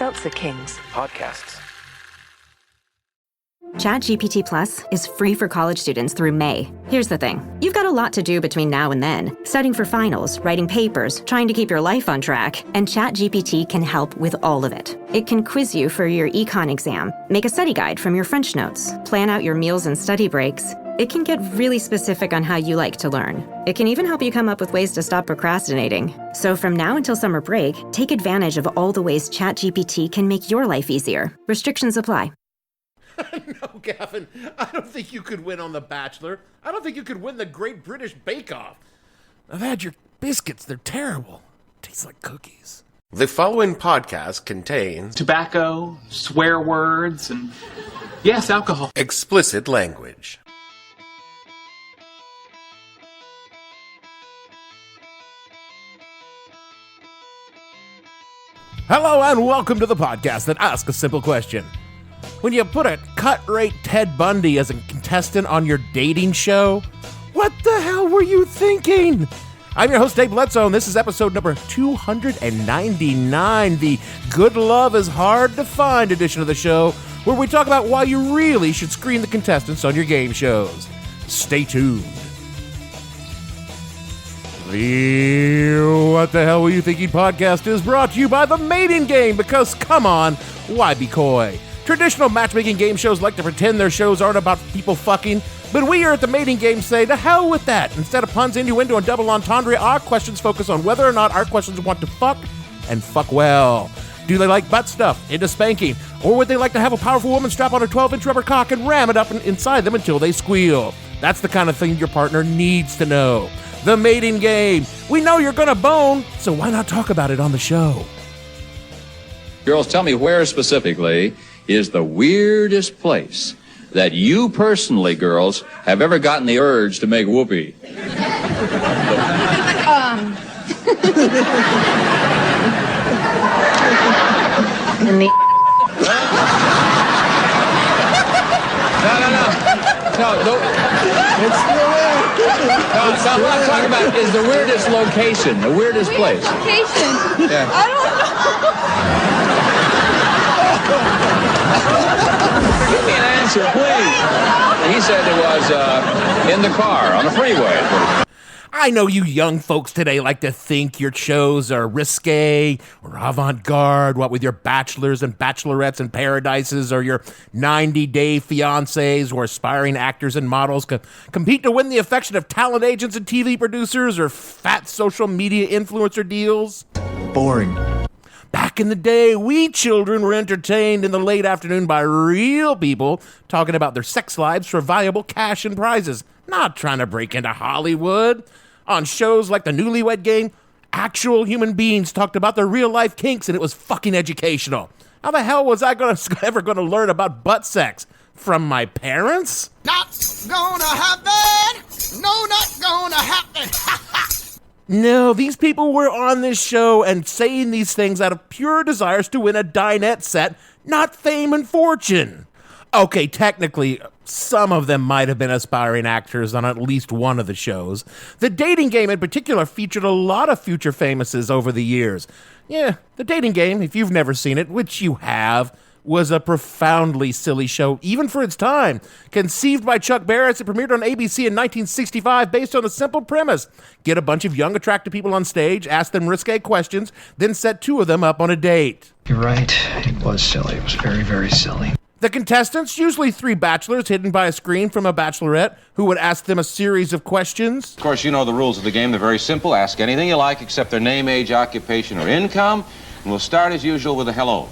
Seltzer Kings. Podcasts. ChatGPT Plus is free for college students through May. Here's the thing. You've got a lot to do between now and then. Studying for finals, writing papers, trying to keep your life on track. And ChatGPT can help with all of it. It can quiz you for your econ exam, make a study guide from your French notes, plan out your meals and study breaks. It can get really specific on how you like to learn. It can even help you come up with ways to stop procrastinating. So from now until summer break, take advantage of all the ways ChatGPT can make your life easier. Restrictions apply. No, Gavin, I don't think you could win on The Bachelor. I don't think you could win the Great British Bake Off. I've had your biscuits. They're terrible. Tastes like cookies. The following podcast contains tobacco, swear words, and, yes, alcohol. Explicit language. Hello and welcome to the podcast that asks a simple question. When you put a cut-rate Ted Bundy as a contestant on your dating show, what the hell were you thinking? I'm your host, Dave Bledsoe, and this is episode number 299, the Good Love is Hard to Find edition of the show, where we talk about why you really should screen the contestants on your game shows. Stay tuned. The What the Hell Were You Thinking podcast is brought to you by The Mating Game, because, come on, why be coy? Traditional matchmaking game shows like to pretend their shows aren't about people fucking, but we here at The Mating Game say, to hell with that. Instead of puns, innuendo, and double entendre, our questions focus on whether or not our questions want to fuck, and fuck well. Do they like butt stuff, into spanking, or would they like to have a powerful woman strap on a 12-inch rubber cock and ram it up inside them until they squeal? That's the kind of thing your partner needs to know. The Mating Game. We know you're gonna bone, so why not talk about it on the show? Girls, tell me where specifically is the weirdest place that you personally, girls, have ever gotten the urge to make whoopee? In the... No. It's still there. No, what I'm talking about is the weirdest location, the weirdest place. Location? Yeah. I don't know. Give me an answer, please. He said it was in the car, on the freeway. I know you young folks today like to think your shows are risque or avant-garde, what with your bachelors and bachelorettes and paradises, or your 90-day fiancés or aspiring actors and models compete to win the affection of talent agents and TV producers or fat social media influencer deals. Boring. Back in the day, we children were entertained in the late afternoon by real people talking about their sex lives for valuable cash and prizes, not trying to break into Hollywood. On shows like The Newlywed Game, actual human beings talked about their real-life kinks, and it was fucking educational. How the hell was I ever going to learn about butt sex? From my parents? Not gonna happen! No, not gonna happen! No, these people were on this show and saying these things out of pure desires to win a dinette set, not fame and fortune. Okay, technically, some of them might have been aspiring actors on at least one of the shows. The Dating Game in particular featured a lot of future famouses over the years. Yeah, The Dating Game, if you've never seen it, which you have, was a profoundly silly show, even for its time. Conceived by Chuck Barris, it premiered on ABC in 1965 based on a simple premise. Get a bunch of young, attractive people on stage, ask them risque questions, then set two of them up on a date. You're right. It was silly. It was very, very silly. The contestants, usually three bachelors hidden by a screen from a bachelorette, who would ask them a series of questions. Of course, you know the rules of the game. They're very simple. Ask anything you like except their name, age, occupation, or income. And we'll start, as usual, with a hello.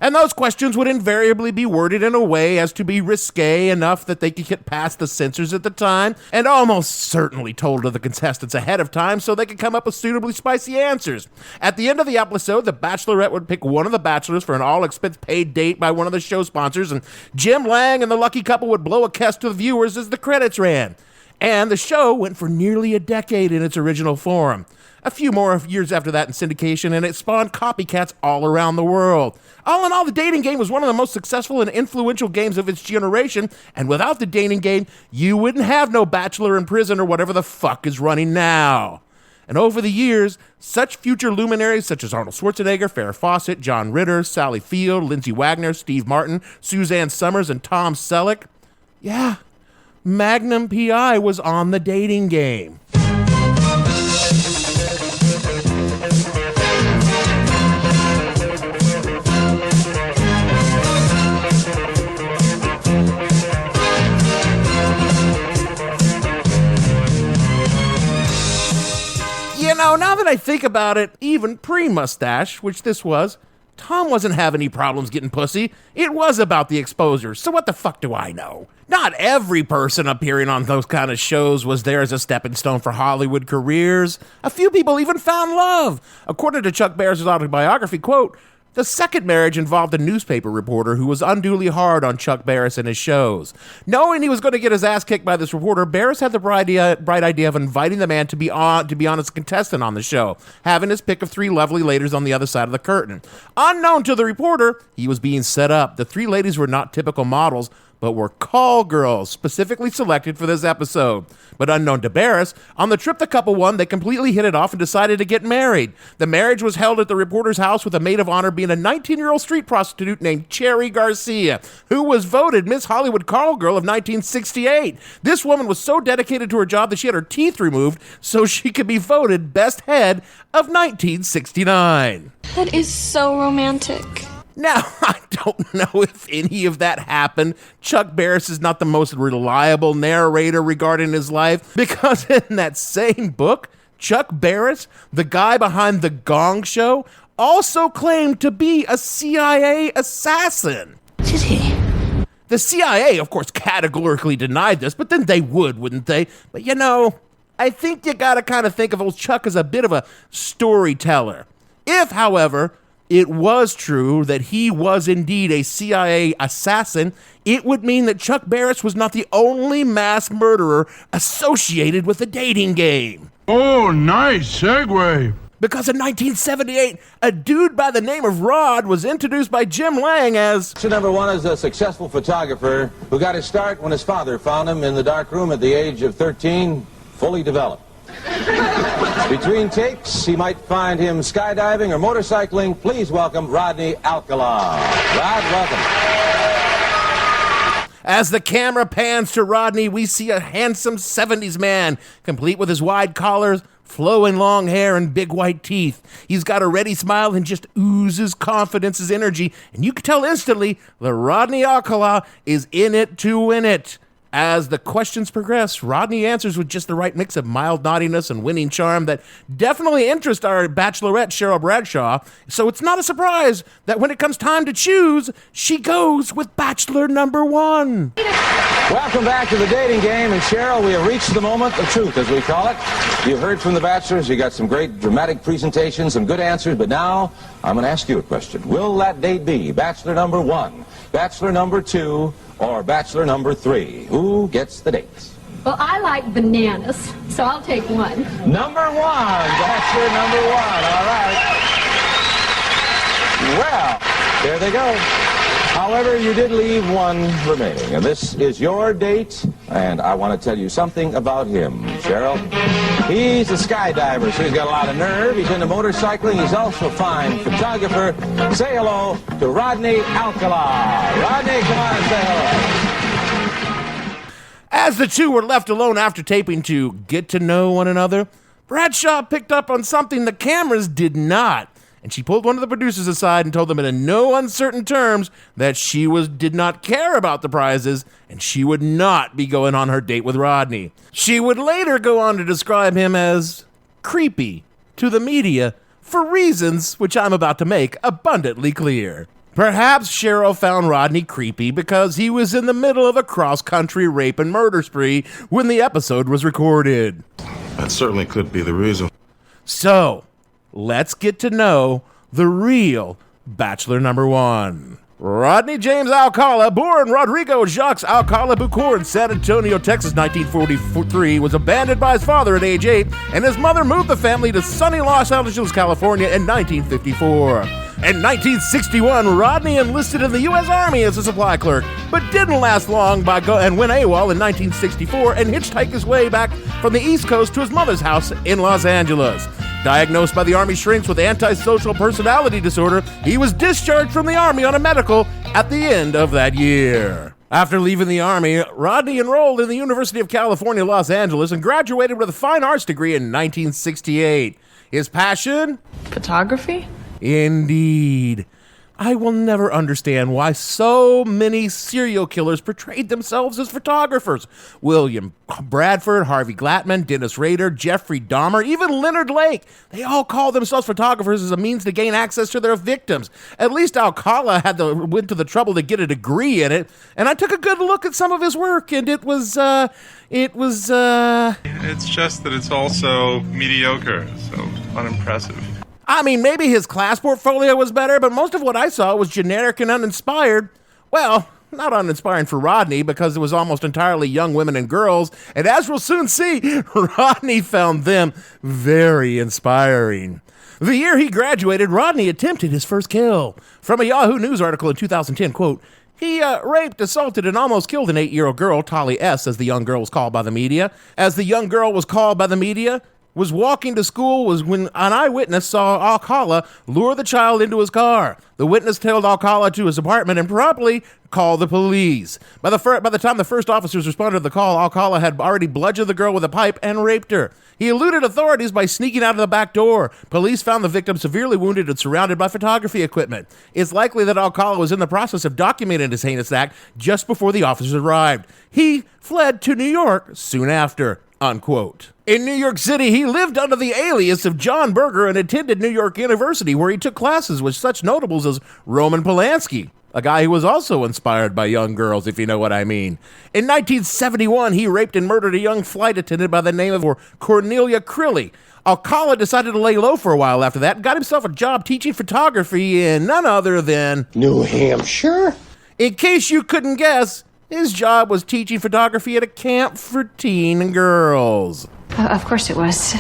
And those questions would invariably be worded in a way as to be risque enough that they could get past the censors at the time, and almost certainly told to the contestants ahead of time so they could come up with suitably spicy answers. At the end of the episode, the bachelorette would pick one of the bachelors for an all-expense-paid date by one of the show sponsors, and Jim Lang and the lucky couple would blow a kiss to the viewers as the credits ran. And the show went for nearly a decade in its original form. A few more years after that in syndication, and it spawned copycats all around the world. All in all, The Dating Game was one of the most successful and influential games of its generation, and without The Dating Game, you wouldn't have no Bachelor in Prison or whatever the fuck is running now. And over the years, such future luminaries such as Arnold Schwarzenegger, Farrah Fawcett, John Ritter, Sally Field, Lindsay Wagner, Steve Martin, Suzanne Summers, and Tom Selleck. Yeah, Magnum P.I. was on the dating game. You know, now that I think about it, even pre-mustache, which this was, Tom wasn't having any problems getting pussy. It was about the exposure, so what the fuck do I know? Not every person appearing on those kind of shows was there as a stepping stone for Hollywood careers. A few people even found love. According to Chuck Barris' autobiography, quote, the second marriage involved a newspaper reporter who was unduly hard on Chuck Barris and his shows. Knowing he was going to get his ass kicked by this reporter, Barris had the bright idea of inviting the man to be on as a contestant on the show, having his pick of 3 lovely ladies on the other side of the curtain. Unknown to the reporter, he was being set up. The 3 ladies were not typical models, but were call girls specifically selected for this episode. But unknown to Barris, on the trip the couple won, they completely hit it off and decided to get married. The marriage was held at the reporter's house, with a maid of honor being a 19-year-old street prostitute named Cherry Garcia, who was voted Miss Hollywood Call Girl of 1968. This woman was so dedicated to her job that she had her teeth removed so she could be voted best head of 1969. That is so romantic. Now, I don't know if any of that happened. Chuck Barris is not the most reliable narrator regarding his life, because in that same book, Chuck Barris, the guy behind The Gong Show, also claimed to be a CIA assassin. Did he? The CIA, of course, categorically denied this, but then they would, wouldn't they? But you know, I think you gotta kind of think of old Chuck as a bit of a storyteller. If, however, it was true that he was indeed a CIA assassin, it would mean that Chuck Barris was not the only mass murderer associated with the dating game. Oh, nice segue. Because in 1978, a dude by the name of Rod was introduced by Jim Lang as... Number 1 is a successful photographer who got his start when his father found him in the dark room at the age of 13, fully developed. Between takes, he might find him skydiving or motorcycling. Please welcome Rodney Alcala. Rod, welcome. As the camera pans to Rodney, we see a handsome 70s man, complete with his wide collars, flowing long hair, and big white teeth. He's got a ready smile and just oozes confidence and energy, and you can tell instantly that Rodney Alcala is in it to win it. As the questions progress, Rodney answers with just the right mix of mild naughtiness and winning charm that definitely interest our bachelorette, Cheryl Bradshaw. So it's not a surprise that when it comes time to choose, she goes with bachelor number 1. Welcome back to the dating game, and Cheryl, we have reached the moment of truth, as we call it. You've heard from the bachelors, you got some great dramatic presentations, some good answers, but now I'm going to ask you a question. Will that date be bachelor number 1, bachelor number 2, or bachelor number 3? Who gets the dates? Well, I like bananas, so I'll take 1. Number 1, bachelor number 1, all right. Well, there they go. However, you did leave 1 remaining, and this is your date, and I want to tell you something about him, Cheryl. He's a skydiver, so he's got a lot of nerve. He's into motorcycling. He's also a fine photographer. Say hello to Rodney Alcala. Rodney, come on, say hello. As the two were left alone after taping to get to know one another, Bradshaw picked up on something the cameras did not. And she pulled one of the producers aside and told them in no uncertain terms that she did not care about the prizes and she would not be going on her date with Rodney. She would later go on to describe him as creepy to the media for reasons which I'm about to make abundantly clear. Perhaps Cheryl found Rodney creepy because he was in the middle of a cross-country rape and murder spree when the episode was recorded. That certainly could be the reason. So, let's get to know the real bachelor number 1. Rodney James Alcala, born Rodrigo Jacques Alcala Bucor in San Antonio, Texas, 1943, was abandoned by his father at age 8, and his mother moved the family to sunny Los Angeles, California in 1954. In 1961, Rodney enlisted in the U.S. Army as a supply clerk, but didn't last long and went AWOL in 1964 and hitchhiked his way back from the East Coast to his mother's house in Los Angeles. Diagnosed by the Army shrinks with antisocial personality disorder, he was discharged from the Army on a medical at the end of that year. After leaving the Army, Rodney enrolled in the University of California, Los Angeles, and graduated with a fine arts degree in 1968. His passion? Photography? Indeed. I will never understand why so many serial killers portrayed themselves as photographers. William Bradford, Harvey Glattman, Dennis Rader, Jeffrey Dahmer, even Leonard Lake. They all called themselves photographers as a means to gain access to their victims. At least Alcala went to the trouble to get a degree in it, and I took a good look at some of his work, and it was It's just that it's also mediocre, so unimpressive. I mean, maybe his class portfolio was better, but most of what I saw was generic and uninspired. Well, not uninspiring for Rodney, because it was almost entirely young women and girls, and as we'll soon see, Rodney found them very inspiring. The year he graduated, Rodney attempted his first kill. From a Yahoo News article in 2010, quote, he raped, assaulted, and almost killed an 8-year-old girl, Tolly S., as the young girl was called by the media. As the young girl was called by the media, was walking to school was when an eyewitness saw Alcala lure the child into his car. The witness tailed Alcala to his apartment and promptly called the police. By the time the first officers responded to the call, Alcala had already bludgeoned the girl with a pipe and raped her. He eluded authorities by sneaking out of the back door. Police found the victim severely wounded and surrounded by photography equipment. It's likely that Alcala was in the process of documenting his heinous act just before the officers arrived. He fled to New York soon after. Unquote. In New York City, he lived under the alias of John Berger and attended New York University, where he took classes with such notables as Roman Polanski, a guy who was also inspired by young girls, if you know what I mean. In 1971, he raped and murdered a young flight attendant by the name of Cornelia Crilly. Alcala decided to lay low for a while after that and got himself a job teaching photography in none other than New Hampshire? In case you couldn't guess, his job was teaching photography at a camp for teen girls. Of course it was.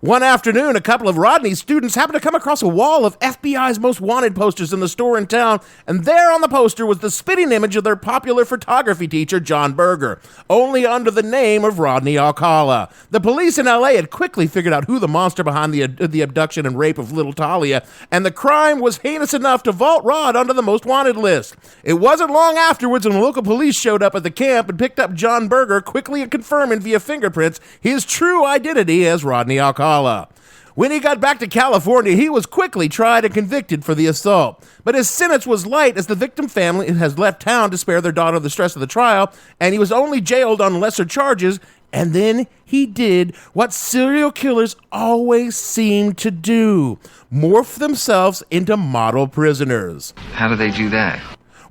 One afternoon, a couple of Rodney's students happened to come across a wall of FBI's most wanted posters in the store in town, and there on the poster was the spitting image of their popular photography teacher, John Berger, only under the name of Rodney Alcala. The police in L.A. had quickly figured out who the monster behind the abduction and rape of little Talia, and the crime was heinous enough to vault Rod onto the most wanted list. It wasn't long afterwards when local police showed up at the camp and picked up John Berger, quickly confirming via fingerprints his true identity as Rodney Alcala. When he got back to California, he was quickly tried and convicted for the assault. But his sentence was light, as the victim family has left town to spare their daughter the stress of the trial, and he was only jailed on lesser charges. And then he did what serial killers always seem to do: morph themselves into model prisoners. How do they do that?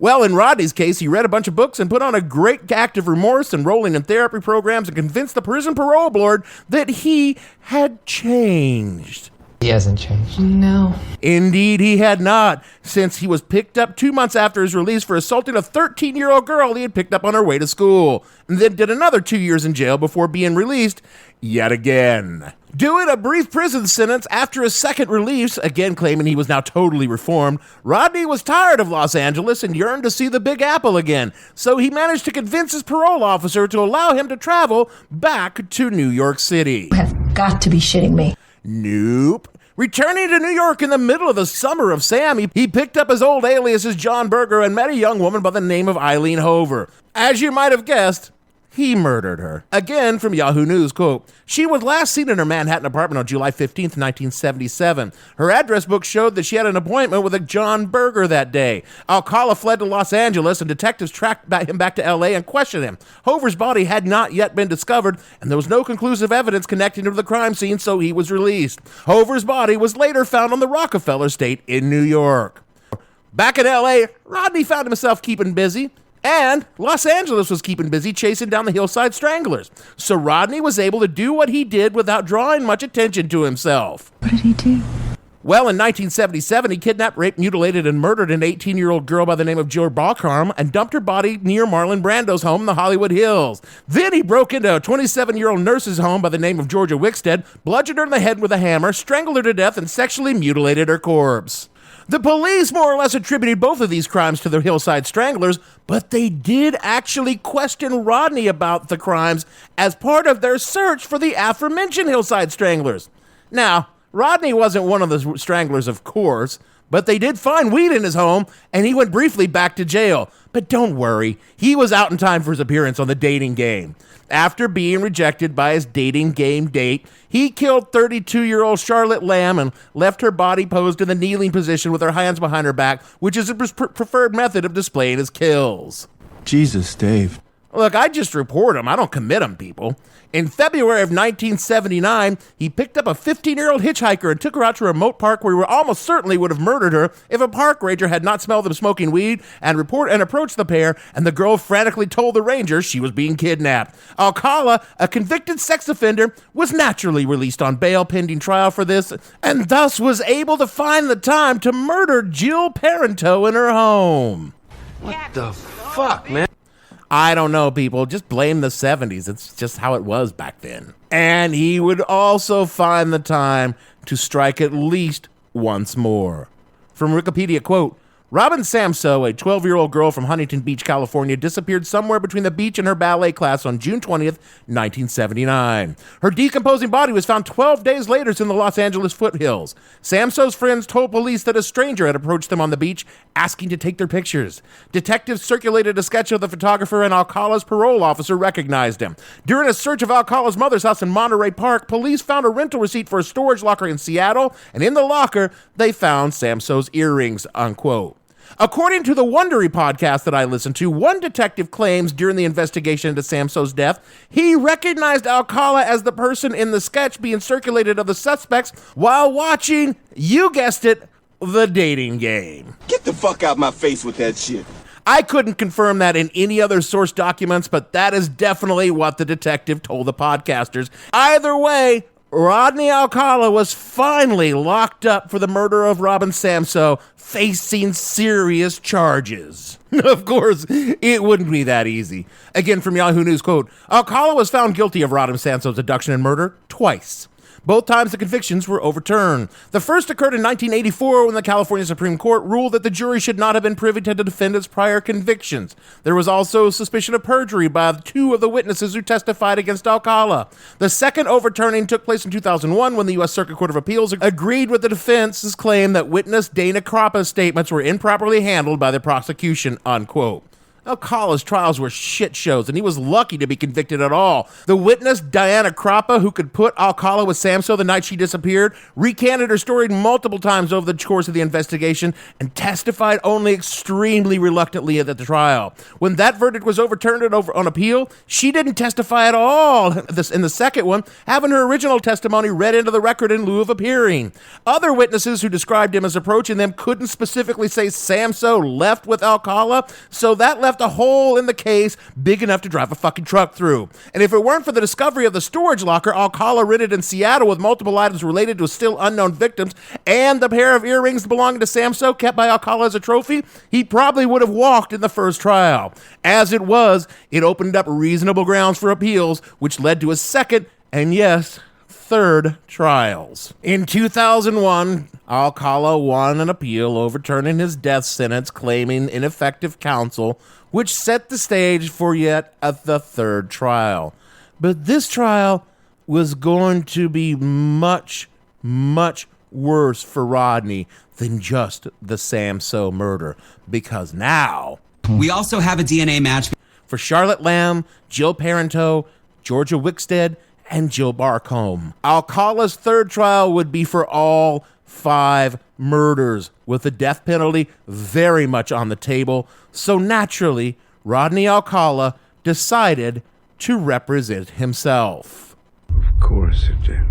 Well, in Rodney's case, he read a bunch of books and put on a great act of remorse, enrolling in therapy programs, and convinced the prison parole board that he had changed. He hasn't changed. No. Indeed, he had not, since he was picked up 2 months after his release for assaulting a 13-year-old girl he had picked up on her way to school, and then did another 2 years in jail before being released yet again. Doing a brief prison sentence after his second release, again claiming he was now totally reformed, Rodney was tired of Los Angeles and yearned to see the Big Apple again, so he managed to convince his parole officer to allow him to travel back to New York City. You have got to be shitting me. Nope. Returning to New York in the middle of the summer of Sam, he picked up his old alias as John Berger and met a young woman by the name of Eileen Hover. As you might have guessed, he murdered her. Again, from Yahoo News, quote, she was last seen in her Manhattan apartment on July 15th, 1977. Her address book showed that she had an appointment with a John Berger that day. Alcala fled to Los Angeles, and detectives tracked him back to L.A. and questioned him. Hover's body had not yet been discovered, and there was no conclusive evidence connecting him to the crime scene, so he was released. Hover's body was later found on the Rockefeller estate in New York. Back in L.A., Rodney found himself keeping busy. And Los Angeles was keeping busy chasing down the hillside stranglers. So Rodney was able to do what he did without drawing much attention to himself. What did he do? Well, in 1977, he kidnapped, raped, mutilated, and murdered an 18-year-old girl by the name of Joe Balcarm and dumped her body near Marlon Brando's home in the Hollywood Hills. Then he broke into a 27-year-old nurse's home by the name of Georgia Wickstead, bludgeoned her in the head with a hammer, strangled her to death, and sexually mutilated her corpse. The police more or less attributed both of these crimes to the Hillside Stranglers, but they did actually question Rodney about the crimes as part of their search for the aforementioned Hillside Stranglers. Now, Rodney wasn't one of the stranglers, of course, but they did find weed in his home, and he went briefly back to jail. But don't worry, he was out in time for his appearance on the dating game. After being rejected by his dating game date, he killed 32-year-old Charlotte Lamb and left her body posed in the kneeling position with her hands behind her back, which is his preferred method of displaying his kills. Jesus, Dave. Look, I just report them. I don't commit them, people. In February of 1979, he picked up a 15-year-old hitchhiker and took her out to a remote park where he almost certainly would have murdered her if a park ranger had not smelled them smoking weed and approached the pair, and the girl frantically told the ranger she was being kidnapped. Alcala, a convicted sex offender, was naturally released on bail pending trial for this, and thus was able to find the time to murder Jill Parento in her home. What the fuck, man? I don't know, people. Just blame the 70s. It's just how it was back then. And he would also find the time to strike at least once more. From Wikipedia, quote, Robin Samso, a 12-year-old girl from Huntington Beach, California, disappeared somewhere between the beach and her ballet class on June 20th, 1979. Her decomposing body was found 12 days later in the Los Angeles foothills. Samso's friends told police that a stranger had approached them on the beach, asking to take their pictures. Detectives circulated a sketch of the photographer, and Alcala's parole officer recognized him. During a search of Alcala's mother's house in Monterey Park, police found a rental receipt for a storage locker in Seattle, and in the locker, they found Samso's earrings, unquote. According to the Wondery podcast that I listened to, one detective claims during the investigation into Samso's death, he recognized Alcala as the person in the sketch being circulated of the suspects while watching, you guessed it, the dating game. Get the fuck out my face with that shit. I couldn't confirm that in any other source documents, but that is definitely what the detective told the podcasters. Either way, Rodney Alcala was finally locked up for the murder of Robin Samso, facing serious charges. Of course, it wouldn't be that easy. Again, from Yahoo News, quote, Alcala was found guilty of Robin Samso's abduction and murder twice. Both times the convictions were overturned. The first occurred in 1984 when the California Supreme Court ruled that the jury should not have been privy to the defendant's prior convictions. There was also suspicion of perjury by two of the witnesses who testified against Alcala. The second overturning took place in 2001 when the U.S. Circuit Court of Appeals agreed with the defense's claim that witness Dana Croppa's statements were improperly handled by the prosecution, unquote. Alcala's trials were shit shows, and he was lucky to be convicted at all. The witness, Diana Croppa, who could put Alcala with Samso the night she disappeared, recanted her story multiple times over the course of the investigation and testified only extremely reluctantly at the trial. When that verdict was overturned on appeal, she didn't testify at all in the second one, having her original testimony read into the record in lieu of appearing. Other witnesses who described him as approaching them couldn't specifically say Samso left with Alcala, so that left a hole in the case big enough to drive a fucking truck through. And if it weren't for the discovery of the storage locker Alcala rented in Seattle with multiple items related to still unknown victims and the pair of earrings belonging to Samso kept by Alcala as a trophy, he probably would have walked in the first trial. As it was, it opened up reasonable grounds for appeals, which led to a second and, yes, third trials. In 2001, Alcala won an appeal overturning his death sentence, claiming ineffective counsel, which set the stage for yet the third trial. But this trial was going to be much, much worse for Rodney than just the Samso murder, because now we also have a DNA match for Charlotte Lamb, Jill Parento, Georgia Wickstead, and Jill Barcombe. Alcala's third trial would be for all 5 murders, with the death penalty very much on the table. So naturally, Rodney Alcala decided to represent himself. Of course it did.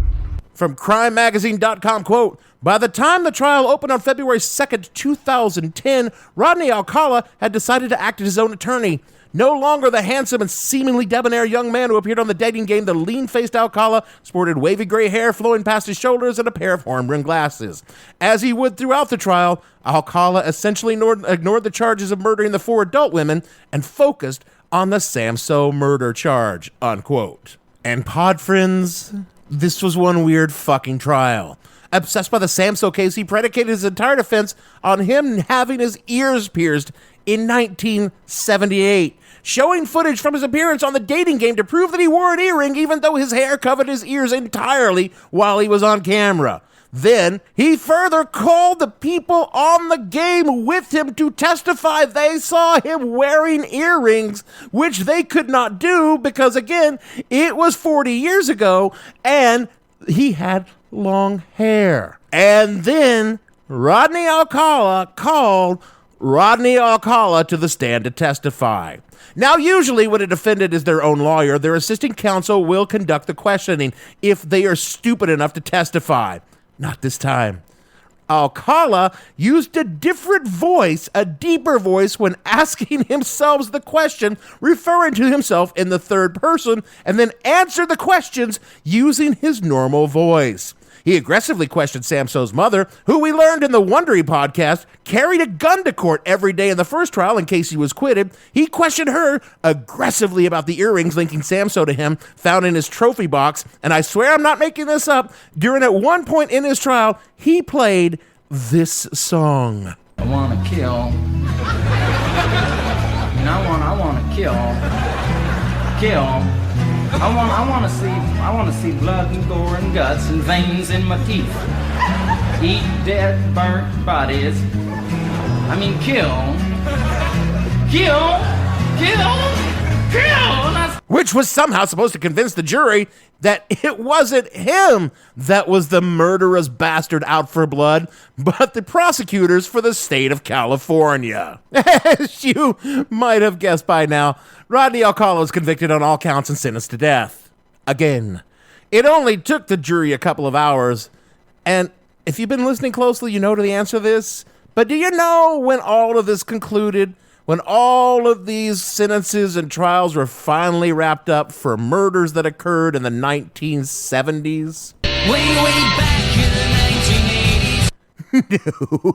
From crimemagazine.com, quote, by the time the trial opened on February 2nd, 2010, Rodney Alcala had decided to act as his own attorney. No longer the handsome and seemingly debonair young man who appeared on the dating game, the lean-faced Alcala sported wavy gray hair flowing past his shoulders and a pair of horn-rimmed glasses. As he would throughout the trial, Alcala essentially ignored the charges of murdering the 4 adult women and focused on the Samso murder charge, unquote. And pod friends, this was one weird fucking trial. Obsessed by the Samso case, he predicated his entire defense on him having his ears pierced in 1978, showing footage from his appearance on the dating game to prove that he wore an earring even though his hair covered his ears entirely while he was on camera. Then, he further called the people on the game with him to testify they saw him wearing earrings, which they could not do because, again, it was 40 years ago and he had long hair. And then, Rodney Alcala called Rodney Alcala to the stand to testify. Now, usually when a defendant is their own lawyer, their assistant counsel will conduct the questioning if they are stupid enough to testify. Not this time. Alcala used a different voice, a deeper voice, when asking himself the question, referring to himself in the third person, and then answered the questions using his normal voice. He aggressively questioned Samso's mother, who we learned in the Wondery podcast carried a gun to court every day in the first trial in case he was acquitted. He questioned her aggressively about the earrings linking Samso to him found in his trophy box, and I swear I'm not making this up, during at one point in his trial, he played this song. I want to kill. And I want to kill. I want to see blood and gore and guts and veins in my teeth. Eat dead, burnt bodies. I mean, kill. Which was somehow supposed to convince the jury that it wasn't him that was the murderous bastard out for blood, but the prosecutors for the state of California. As you might have guessed by now, Rodney Alcala was convicted on all counts and sentenced to death. Again, it only took the jury a couple of hours, and if you've been listening closely, you know the answer to this. But do you know when all of this concluded? When all of these sentences and trials were finally wrapped up for murders that occurred in the 1970s? Way back in the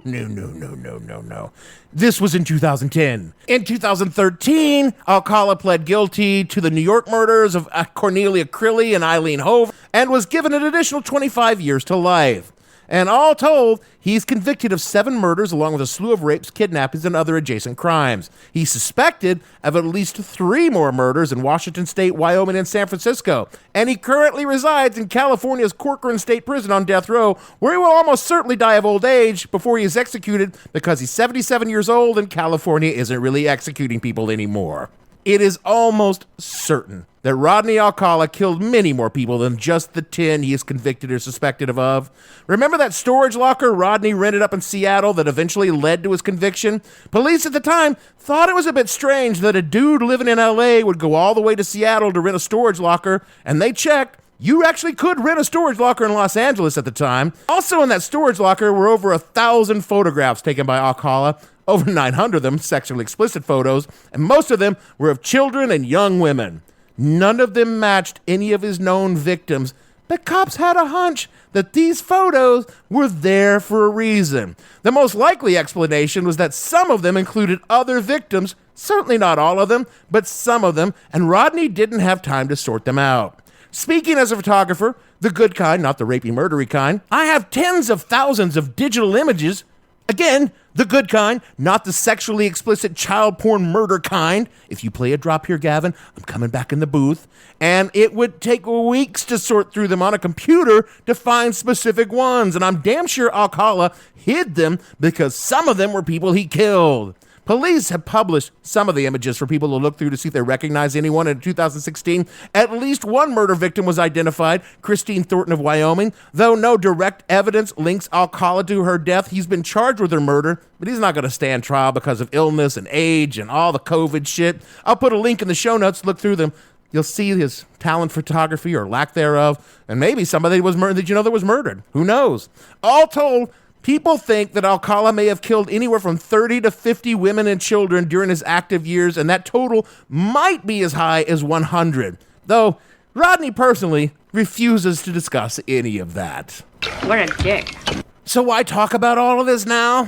1980s. No. This was in 2010. In 2013, Alcala pled guilty to the New York murders of Cornelia Crilly and Eileen Hove and was given an additional 25 years to life. And all told, he's convicted of 7 murders along with a slew of rapes, kidnappings, and other adjacent crimes. He's suspected of at least 3 more murders in Washington State, Wyoming, and San Francisco. And he currently resides in California's Corcoran State Prison on death row, where he will almost certainly die of old age before he is executed because he's 77 years old and California isn't really executing people anymore. It is almost certain that Rodney Alcala killed many more people than just the 10 he is convicted or suspected of. Remember that storage locker Rodney rented up in Seattle that eventually led to his conviction? Police at the time thought it was a bit strange that a dude living in LA would go all the way to Seattle to rent a storage locker, and they checked. You actually could rent a storage locker in Los Angeles at the time. Also in that storage locker were over 1,000 photographs taken by Alcala, over 900 of them sexually explicit photos, and most of them were of children and young women. None of them matched any of his known victims, but cops had a hunch that these photos were there for a reason. The most likely explanation was that some of them included other victims, certainly not all of them, but some of them, and Rodney didn't have time to sort them out. Speaking as a photographer, the good kind, not the rapey, murdery kind, I have tens of thousands of digital images. Again, the good kind, not the sexually explicit child porn murder kind. If you play a drop here, Gavin, I'm coming back in the booth. And it would take weeks to sort through them on a computer to find specific ones. And I'm damn sure Alcala hid them because some of them were people he killed. Police have published some of the images for people to look through to see if they recognize anyone. In 2016, at least one murder victim was identified, Christine Thornton of Wyoming. Though no direct evidence links Alcala to her death, he's been charged with her murder, but he's not going to stand trial because of illness and age and all the COVID shit. I'll put a link in the show notes to look through them. You'll see his talent photography or lack thereof, and maybe somebody was murdered that you know that was murdered. Who knows? All told, people think that Alcala may have killed anywhere from 30 to 50 women and children during his active years, and that total might be as high as 100. Though Rodney personally refuses to discuss any of that. What a dick. So why talk about all of this now?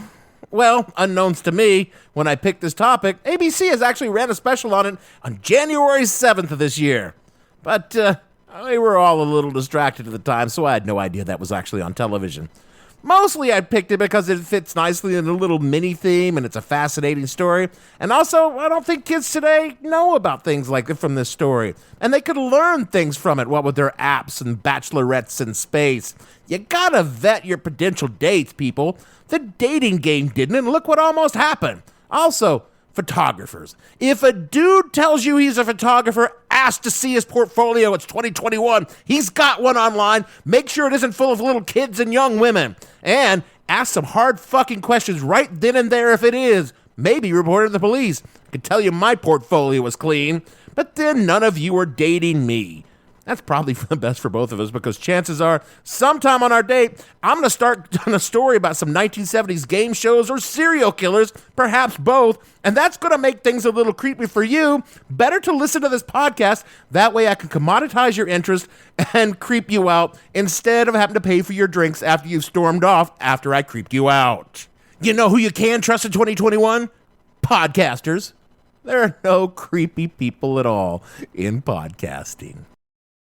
Well, unknowns to me, when I picked this topic, ABC has actually ran a special on it on January 7th of this year. But We were all a little distracted at the time, so I had no idea that was actually on television. Mostly I picked it because it fits nicely in a little mini theme and it's a fascinating story. And also, I don't think kids today know about things like it from this story. And they could learn things from it, what with their apps and bachelorettes in space. You gotta vet your potential dates, people. The dating game didn't, and look what almost happened. Also, photographers. If a dude tells you he's a photographer, ask to see his portfolio. It's 2021. He's got one online. Make sure it isn't full of little kids and young women. And ask some hard fucking questions right then and there if it is. Maybe report it to the police. I can tell you my portfolio was clean. But then none of you are dating me. That's probably for the best for both of us, because chances are sometime on our date, I'm going to start a story about some 1970s game shows or serial killers, perhaps both, and that's going to make things a little creepy for you. Better to listen to this podcast. That way I can commoditize your interest and creep you out instead of having to pay for your drinks after you've stormed off after I creeped you out. You know who you can trust in 2021? Podcasters. There are no creepy people at all in podcasting.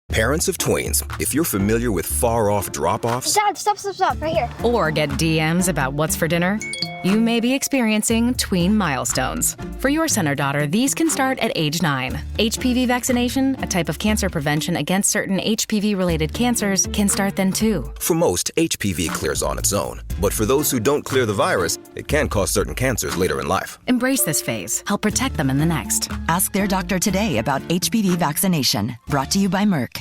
Parents of tweens, if you're familiar with far-off drop-offs... Dad, stop, right here. Or get DMs about what's for dinner, you may be experiencing tween milestones. For your son or daughter, these can start at age 9. HPV vaccination, a type of cancer prevention against certain HPV-related cancers, can start then too. For most, HPV clears on its own. But for those who don't clear the virus, it can cause certain cancers later in life. Embrace this phase. Help protect them in the next. Ask their doctor today about HPV vaccination. Brought to you by Merck.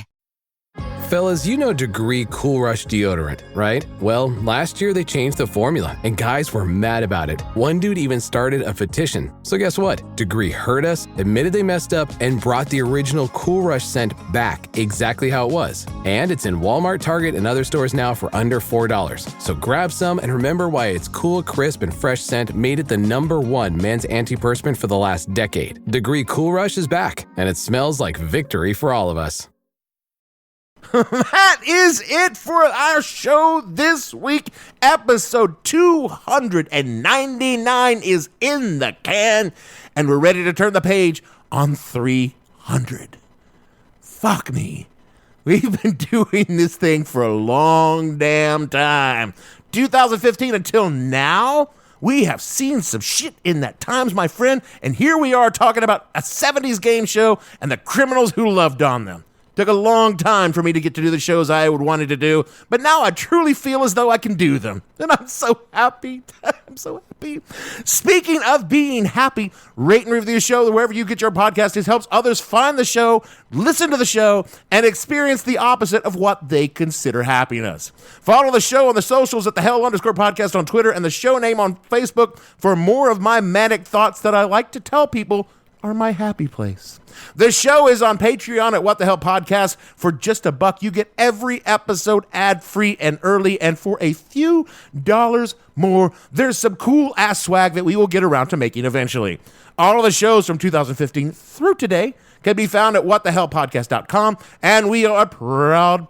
Fellas, you know Degree Cool Rush deodorant, right? Well, last year they changed the formula, and guys were mad about it. One dude even started a petition. So guess what? Degree heard us, admitted they messed up, and brought the original Cool Rush scent back exactly how it was. And it's in Walmart, Target, and other stores now for under $4. So grab some and remember why its cool, crisp, and fresh scent made it the #1 men's antiperspirant for the last decade. Degree Cool Rush is back, and it smells like victory for all of us. That is it for our show this week. Episode 299 is in the can, and we're ready to turn the page on 300. Fuck me. We've been doing this thing for a long damn time. 2015 until now, we have seen some shit in that times, my friend, and here we are talking about a 70s game show and the criminals who loved on them. Took a long time for me to get to do the shows I would wanted to do, but now I truly feel as though I can do them. And I'm so happy. I'm so happy. Speaking of being happy, rate and review the show wherever you get your podcast. It helps others find the show, listen to the show, and experience the opposite of what they consider happiness. Follow the show on the socials at @the_hell_podcast on Twitter and the show name on Facebook for more of my manic thoughts that I like to tell people are my happy place. The show is on Patreon at What the Hell Podcast. For just $1, you get every episode ad-free and early, and for a few dollars more, there's some cool-ass swag that we will get around to making eventually. All of the shows from 2015 through today can be found at whatthehellpodcast.com, and we are a proud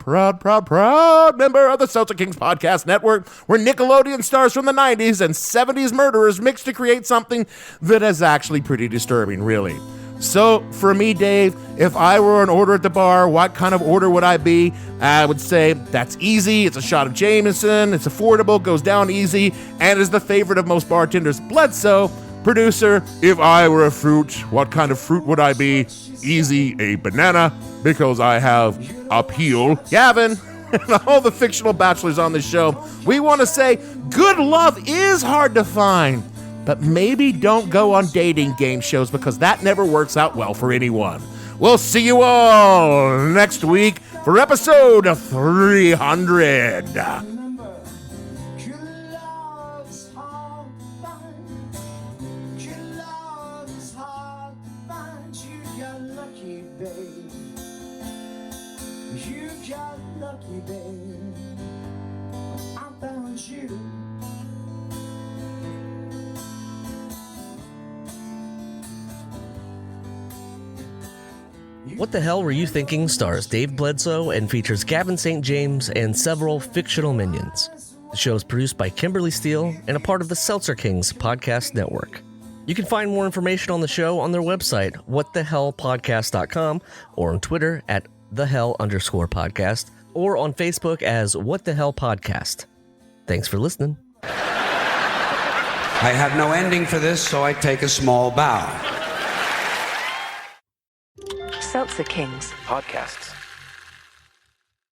member of the Celtic Kings Podcast Network, where Nickelodeon stars from the 90s and 70s murderers mix to create something that is actually pretty disturbing, really. So, for me, Dave, if I were an order at the bar, what kind of order would I be? I would say, that's easy, it's a shot of Jameson, it's affordable, goes down easy, and is the favorite of most bartenders. Bledsoe, producer, if I were a fruit, what kind of fruit would I be? Easy, a banana, because I have appeal. Gavin, and all the fictional bachelors on this show, we want to say, good love is hard to find. But maybe don't go on dating game shows, because that never works out well for anyone. We'll see you all next week for episode 300. What the Hell Were You Thinking stars Dave Bledsoe and features Gavin St. James and several fictional minions. The show is produced by Kimberly Steele and a part of the Seltzer Kings Podcast Network. You can find more information on the show on their website, whatthehellpodcast.com, or on Twitter at @thehell_podcast or on Facebook as What the Hell Podcast. Thanks for listening. I have no ending for this, so I take a small bow. Seltzer Kings Podcasts.